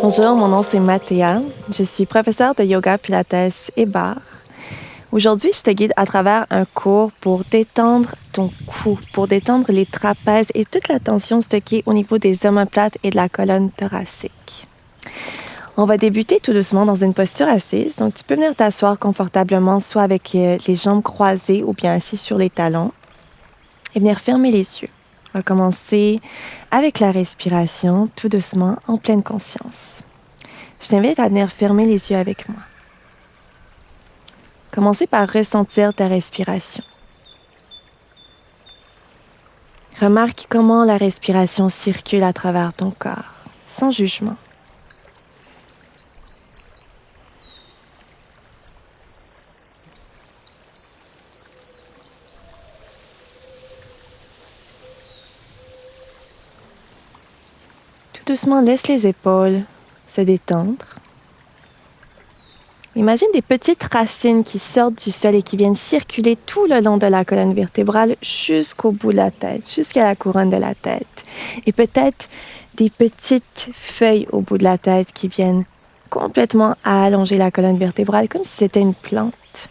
Bonjour, mon nom c'est Mathéa. Je suis professeure de yoga, pilates et barre. Aujourd'hui, je te guide à travers un cours pour détendre ton cou, pour détendre les trapèzes et toute la tension stockée au niveau des omoplates et de la colonne thoracique. On va débuter tout doucement dans une posture assise. Donc, tu peux venir t'asseoir confortablement, soit avec les jambes croisées ou bien assis sur les talons et venir fermer les yeux. On va commencer avec la respiration, tout doucement, en pleine conscience. Je t'invite à venir fermer les yeux avec moi. Commencez par ressentir ta respiration. Remarque comment la respiration circule à travers ton corps, sans jugement. Tout doucement, laisse les épaules se détendre. Imagine des petites racines qui sortent du sol et qui viennent circuler tout le long de la colonne vertébrale jusqu'au bout de la tête, jusqu'à la couronne de la tête. Et peut-être des petites feuilles au bout de la tête qui viennent complètement allonger la colonne vertébrale comme si c'était une plante.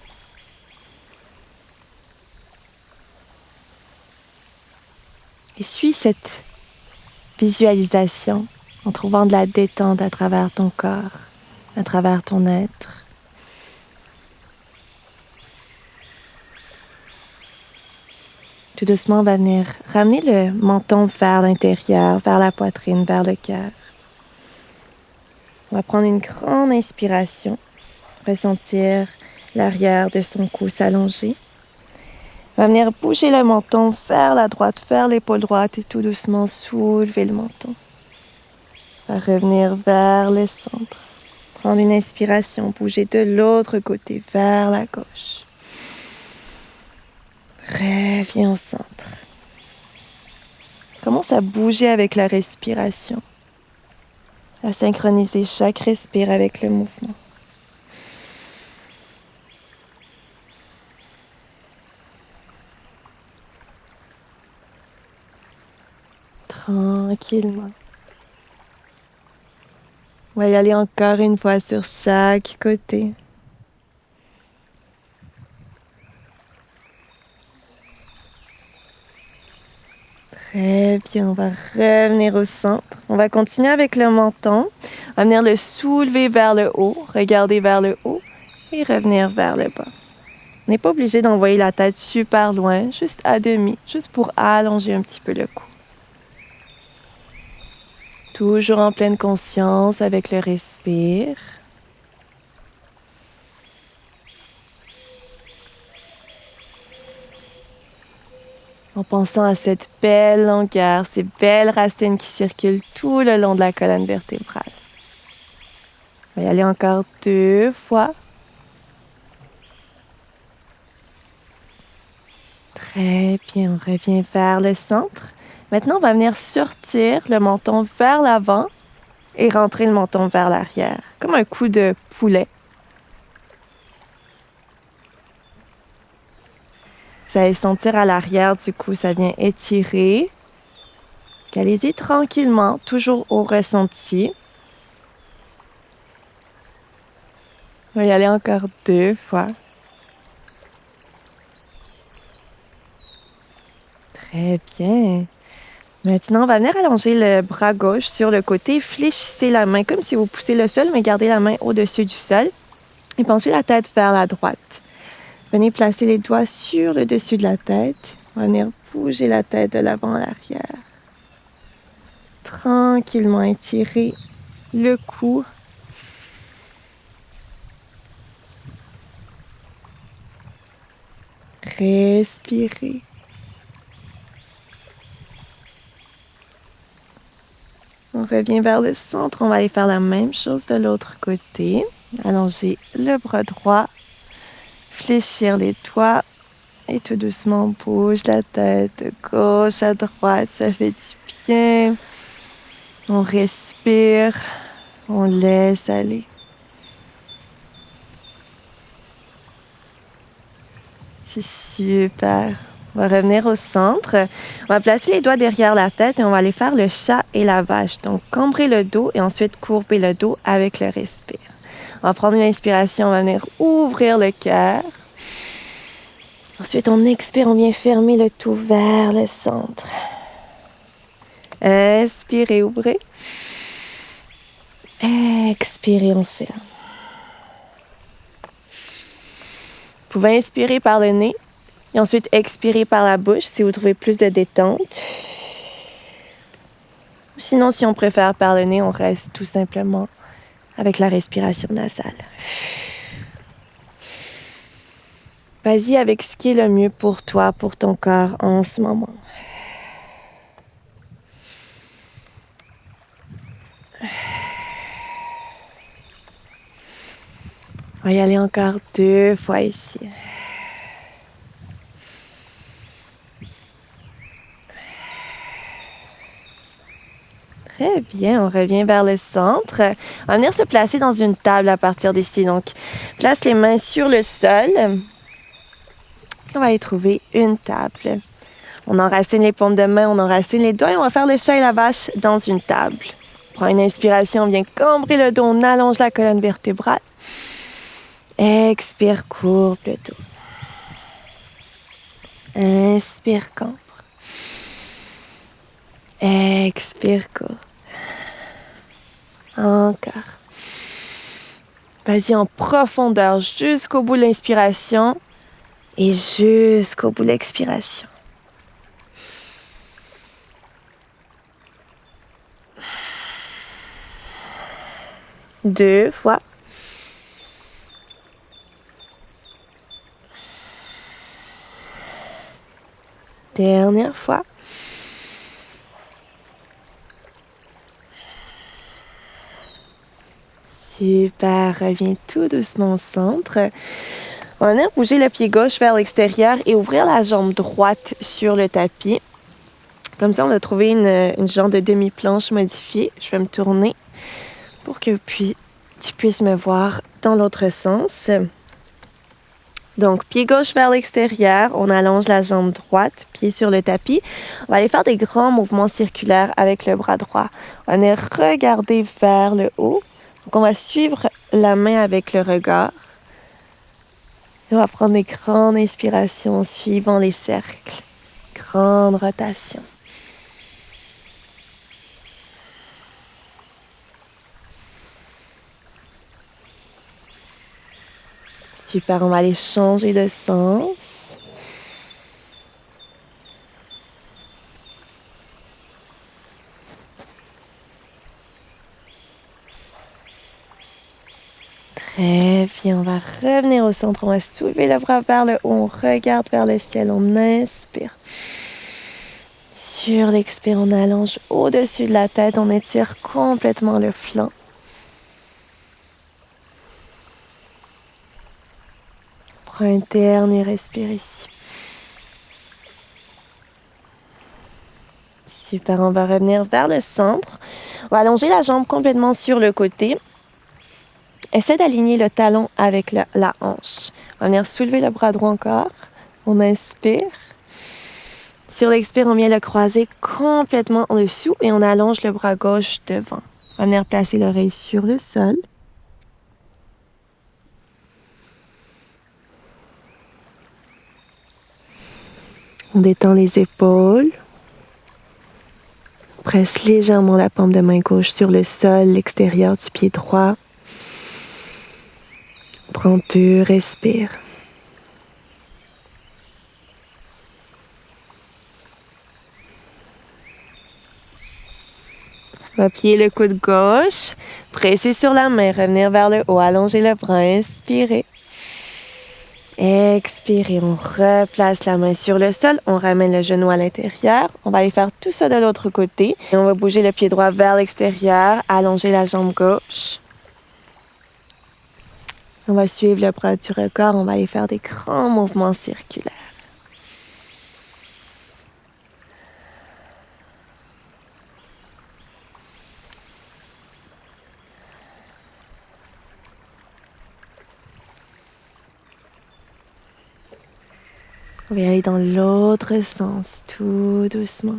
Et suis cette visualisation en trouvant de la détente à travers ton corps, à travers ton être. Tout doucement, on va venir ramener le menton vers l'intérieur, vers la poitrine, vers le cœur. On va prendre une grande inspiration, ressentir l'arrière de son cou s'allonger. On va venir bouger le menton vers la droite, vers l'épaule droite et tout doucement soulever le menton. On va revenir vers le centre. Prendre une inspiration, bouger de l'autre côté, vers la gauche. Reviens au centre. Commence à bouger avec la respiration, à synchroniser chaque respire avec le mouvement. Tranquillement. On va y aller encore une fois sur chaque côté. Très bien, on va revenir au centre. On va continuer avec le menton. On va venir le soulever vers le haut, regarder vers le haut et revenir vers le bas. On n'est pas obligé d'envoyer la tête super loin, juste à demi, juste pour allonger un petit peu le cou. Toujours en pleine conscience avec le respire. En pensant à cette belle longueur, ces belles racines qui circulent tout le long de la colonne vertébrale. On va y aller encore 2 fois. Très bien, on revient vers le centre. Maintenant, on va venir sortir le menton vers l'avant et rentrer le menton vers l'arrière, comme un coup de poulet. Vous allez sentir à l'arrière du cou, ça vient étirer. Allez-y tranquillement, toujours au ressenti. On va y aller encore 2 fois. Très bien. Maintenant, on va venir allonger le bras gauche sur le côté. Fléchissez la main comme si vous poussez le sol, mais gardez la main au-dessus du sol. Et penchez la tête vers la droite. Venez placer les doigts sur le dessus de la tête. On va venir bouger la tête de l'avant à l'arrière. Tranquillement étirer le cou. Respirez. On revient vers le centre. On va aller faire la même chose de l'autre côté. Allonger le bras droit. Fléchir les doigts. Et tout doucement, bouge la tête de gauche à droite. Ça fait du bien. On respire. On laisse aller. C'est super. On va revenir au centre. On va placer les doigts derrière la tête et on va aller faire le chat et la vache. Donc, cambrer le dos et ensuite courber le dos avec le respire. On va prendre une inspiration, on va venir ouvrir le cœur. Ensuite, on expire, on vient fermer le tout vers le centre. Inspirez, ouvrez. Expirez, on ferme. Vous pouvez inspirer par le nez et ensuite expirer par la bouche si vous trouvez plus de détente. Sinon, si on préfère par le nez, on reste tout simplement avec la respiration nasale. Vas-y avec ce qui est le mieux pour toi, pour ton corps en ce moment. On va y aller encore 2 fois ici. Très bien, on revient vers le centre. On va venir se placer dans une table à partir d'ici. Donc, place les mains sur le sol. On va y trouver une table. On enracine les paumes de main, on enracine les doigts et on va faire le chat et la vache dans une table. On prend une inspiration, on vient cambrer le dos, on allonge la colonne vertébrale. Expire, courbe le dos. Inspire, cambre. Expire, courbe. Encore. Vas-y en profondeur jusqu'au bout de l'inspiration et jusqu'au bout de l'expiration. Deux fois. Dernière fois. Super, reviens tout doucement au centre. On va venir bouger le pied gauche vers l'extérieur et ouvrir la jambe droite sur le tapis. Comme ça, on va trouver une genre de demi-planche modifiée. Je vais me tourner pour que tu puisses me voir dans l'autre sens. Donc, pied gauche vers l'extérieur, on allonge la jambe droite, pied sur le tapis. On va aller faire des grands mouvements circulaires avec le bras droit. On va venir regarder vers le haut. Donc, on va suivre la main avec le regard. Et on va prendre des grandes inspirations en suivant les cercles. Grande rotation. Super, on va aller changer de sens. Très bien, on va revenir au centre, on va soulever le bras vers le haut, on regarde vers le ciel, on inspire. Sur l'expire, on allonge au-dessus de la tête, on étire complètement le flanc. Prends un dernier respire ici. Super, on va revenir vers le centre. On va allonger la jambe complètement sur le côté. Essaie d'aligner le talon avec la hanche. On va venir soulever le bras droit encore. On inspire. Sur l'expire, on vient le croiser complètement en dessous et on allonge le bras gauche devant. On va venir placer l'oreille sur le sol. On détend les épaules. On presse légèrement la paume de main gauche sur le sol, l'extérieur du pied droit. Prends 2 respires. On va plier le coude gauche, presser sur la main, revenir vers le haut, allonger le bras, inspirer. Expirez, on replace la main sur le sol, on ramène le genou à l'intérieur. On va aller faire tout ça de l'autre côté. Et on va bouger le pied droit vers l'extérieur, allonger la jambe gauche. On va suivre le bras du regard, on va aller faire des grands mouvements circulaires. On va y aller dans l'autre sens, tout doucement.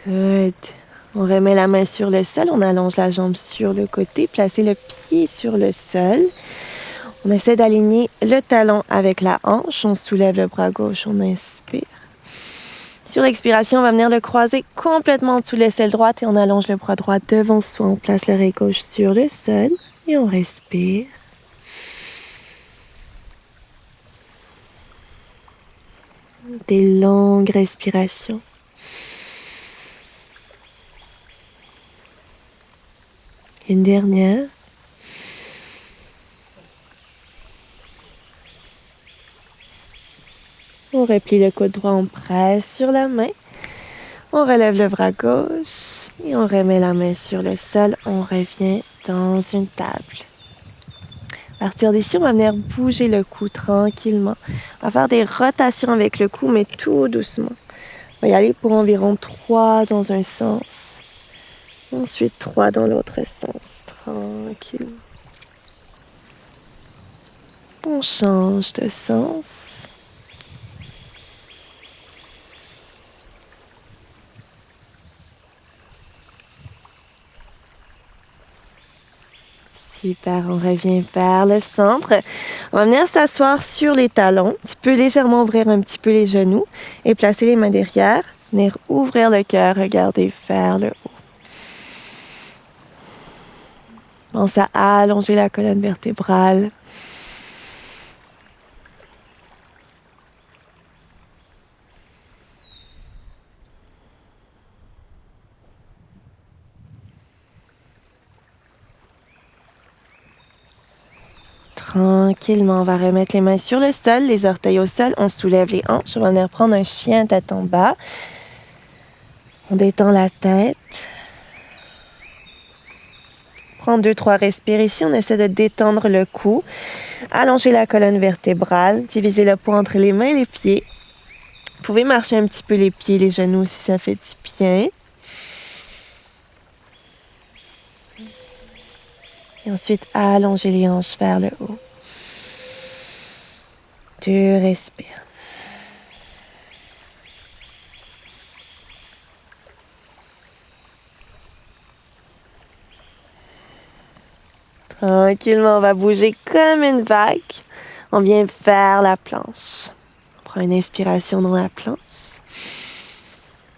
Good. On remet la main sur le sol, on allonge la jambe sur le côté, placer le pied sur le sol. On essaie d'aligner le talon avec la hanche, on soulève le bras gauche, on inspire. Sur l'expiration, on va venir le croiser complètement en dessous de l'aisselle droite et on allonge le bras droit devant soi. On place l'oreille gauche sur le sol et on respire. Des longues respirations. Une dernière. On replie le coude droit, on presse sur la main. On relève le bras gauche et on remet la main sur le sol. On revient dans une table. À partir d'ici, on va venir bouger le cou tranquillement. On va faire des rotations avec le cou, mais tout doucement. On va y aller pour environ 3 dans un sens. Ensuite, 3 dans l'autre sens. Tranquille. On change de sens. Super, on revient vers le centre. On va venir s'asseoir sur les talons. Tu peux légèrement ouvrir un petit peu les genoux et placer les mains derrière. Venir ouvrir le cœur, regarder vers le haut. Pense à allonger la colonne vertébrale. Tranquillement, on va remettre les mains sur le sol, les orteils au sol. On soulève les hanches. On va venir prendre un chien tête en bas. On détend la tête. Prends 2-3 respires ici. On essaie de détendre le cou. Allonger la colonne vertébrale. Diviser le poids entre les mains et les pieds. Vous pouvez marcher un petit peu les pieds, les genoux si ça fait du bien. Et ensuite, allonger les hanches vers le haut. 2 respires. Tranquillement, on va bouger comme une vague. On vient vers la planche. On prend une inspiration dans la planche.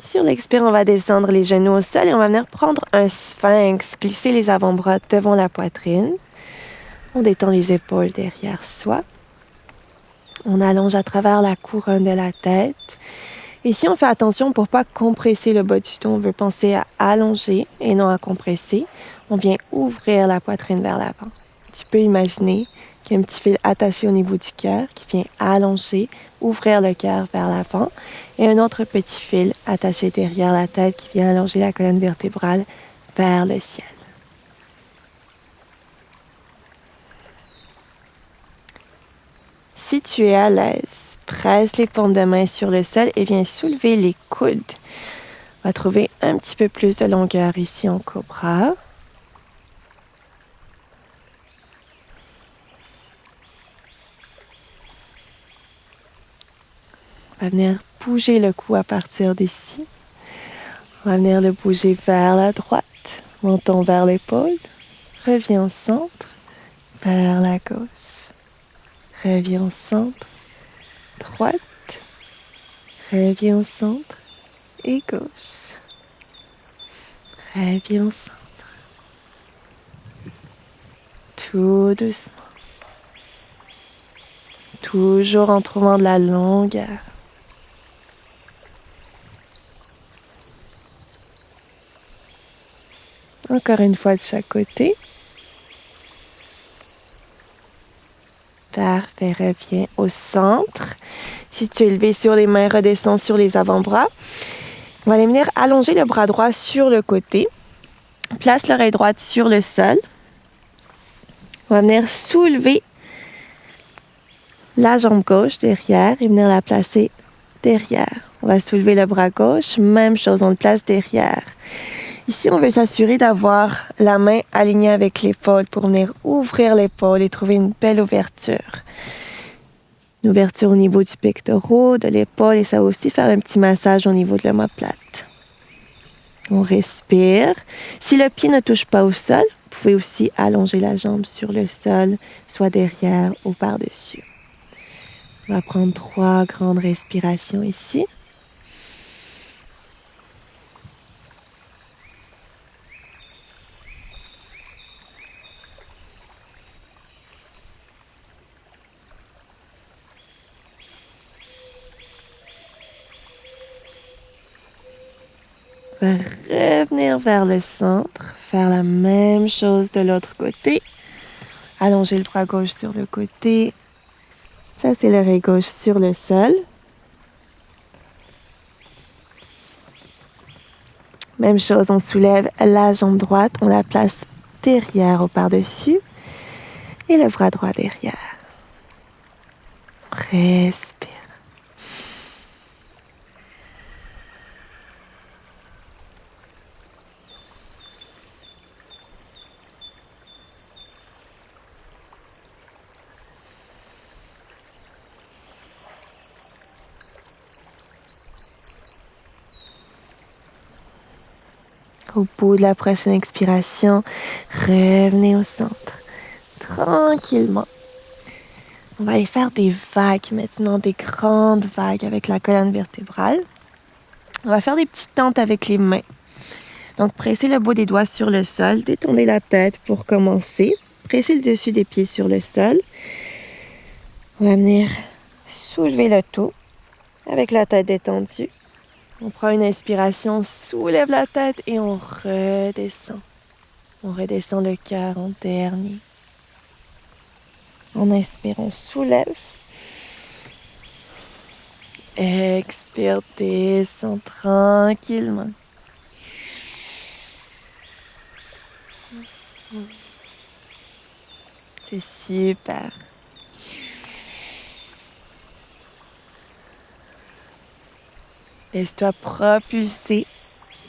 Sur l'expire, on va descendre les genoux au sol et on va venir prendre un sphinx, glisser les avant-bras devant la poitrine. On détend les épaules derrière soi. On allonge à travers la couronne de la tête. Ici, on fait attention pour ne pas compresser le bas du dos. On veut penser à allonger et non à compresser. On vient ouvrir la poitrine vers l'avant. Tu peux imaginer qu'il y a un petit fil attaché au niveau du cœur qui vient allonger, ouvrir le cœur vers l'avant. Et un autre petit fil attaché derrière la tête qui vient allonger la colonne vertébrale vers le ciel. Si tu es à l'aise, presse les paumes de main sur le sol et viens soulever les coudes. On va trouver un petit peu plus de longueur ici en cobra. On va venir bouger le cou à partir d'ici. On va venir le bouger vers la droite. Menton vers l'épaule. Reviens au centre. Vers la gauche. Reviens au centre. Droite. Reviens au centre. Et gauche. Reviens au centre. Tout doucement. Toujours en trouvant de la longueur. Encore une fois de chaque côté. Parfait, reviens au centre. Si tu es levé sur les mains, redescends sur les avant-bras. On va aller venir allonger le bras droit sur le côté. Place l'oreille droite sur le sol. On va venir soulever la jambe gauche derrière et venir la placer derrière. On va soulever le bras gauche. Même chose, on le place derrière. Ici, on veut s'assurer d'avoir la main alignée avec l'épaule pour venir ouvrir l'épaule et trouver une belle ouverture. Une ouverture au niveau du pectoral, de l'épaule, et ça va aussi faire un petit massage au niveau de l'omoplate. On respire. Si le pied ne touche pas au sol, vous pouvez aussi allonger la jambe sur le sol, soit derrière ou par-dessus. On va prendre 3 grandes respirations ici. On va revenir vers le centre, faire la même chose de l'autre côté. Allonger le bras gauche sur le côté. Placer l'oreille gauche sur le sol. Même chose, on soulève la jambe droite, on la place derrière ou par-dessus. Et le bras droit derrière. Respire. Au bout de la prochaine expiration, revenez au centre, tranquillement. On va aller faire des vagues maintenant, des grandes vagues avec la colonne vertébrale. On va faire des petites tentes avec les mains. Donc, pressez le bout des doigts sur le sol, détendez la tête pour commencer. Pressez le dessus des pieds sur le sol. On va venir soulever le tout avec la tête détendue. On prend une inspiration, on soulève la tête et on redescend. On redescend le cœur en dernier. On inspire, on soulève. Expire, descend tranquillement. C'est super. Laisse-toi propulser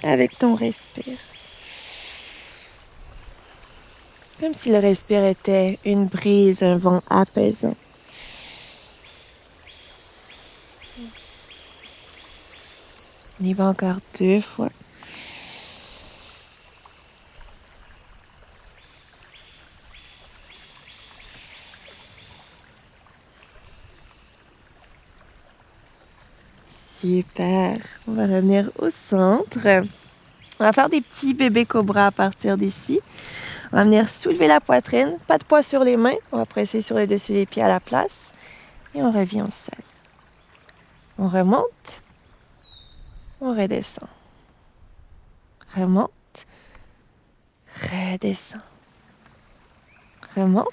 avec ton respire. Comme si le respire était une brise, un vent apaisant. On y va encore 2 fois. Super. On va revenir au centre. On va faire des petits bébés cobras à partir d'ici. On va venir soulever la poitrine. Pas de poids sur les mains. On va presser sur le dessus des pieds à la place. Et on revient au sol. On remonte. On redescend. Remonte. Redescend. Remonte.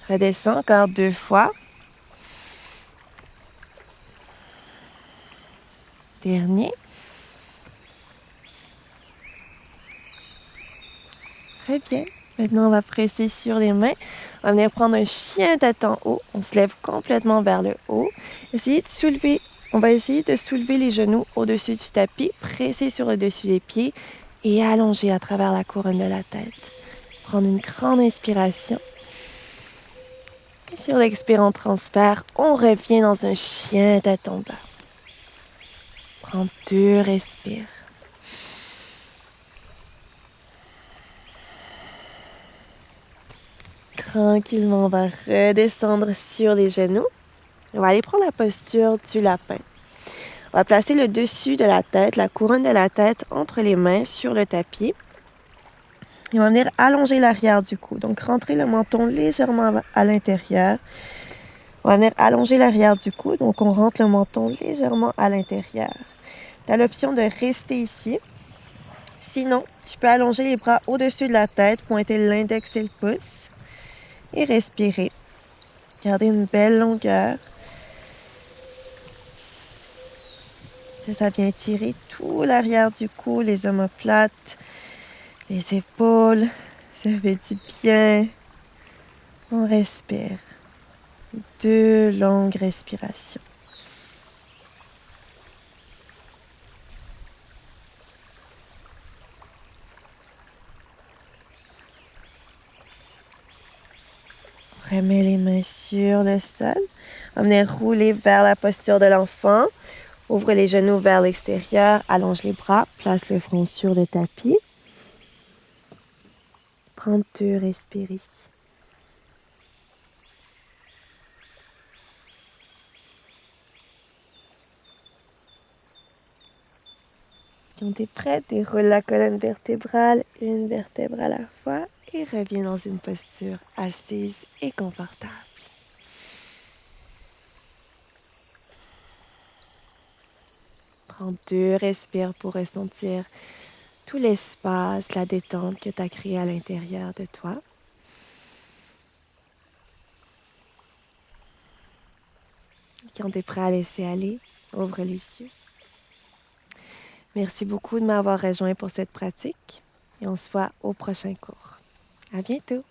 Redescend encore 2 fois. Dernier. Très bien. Maintenant, on va presser sur les mains. On va venir prendre un chien tête en haut. On se lève complètement vers le haut. Essayez de soulever. On va essayer de soulever les genoux au-dessus du tapis, presser sur le dessus des pieds et allonger à travers la couronne de la tête. Prendre une grande inspiration. Et sur l'expire, on transfère. On revient dans un chien tête en bas. Prends 2 respires. Tranquillement, on va redescendre sur les genoux. On va aller prendre la posture du lapin. On va placer le dessus de la tête, la couronne de la tête entre les mains sur le tapis. Et on va venir allonger l'arrière du cou. Donc, rentrer le menton légèrement à l'intérieur. On va venir allonger l'arrière du cou. Donc, on rentre le menton légèrement à l'intérieur. Tu as l'option de rester ici. Sinon, tu peux allonger les bras au-dessus de la tête, pointer l'index et le pouce. Et respirer. Gardez une belle longueur. Ça vient tirer tout l'arrière du cou, les omoplates, les épaules. Ça fait du bien. On respire. 2 longues respirations. Remets les mains sur le sol. On va venir rouler vers la posture de l'enfant. Ouvre les genoux vers l'extérieur, allonge les bras, place le front sur le tapis. Prends 2 respires ici. Quand tu es prêt, déroule la colonne vertébrale, une vertèbre à la fois, et reviens dans une posture assise et confortable. Prends 2 respires pour ressentir tout l'espace, la détente que tu as créé à l'intérieur de toi. Quand tu es prêt à laisser aller, ouvre les yeux. Merci beaucoup de m'avoir rejoint pour cette pratique et on se voit au prochain cours. À bientôt!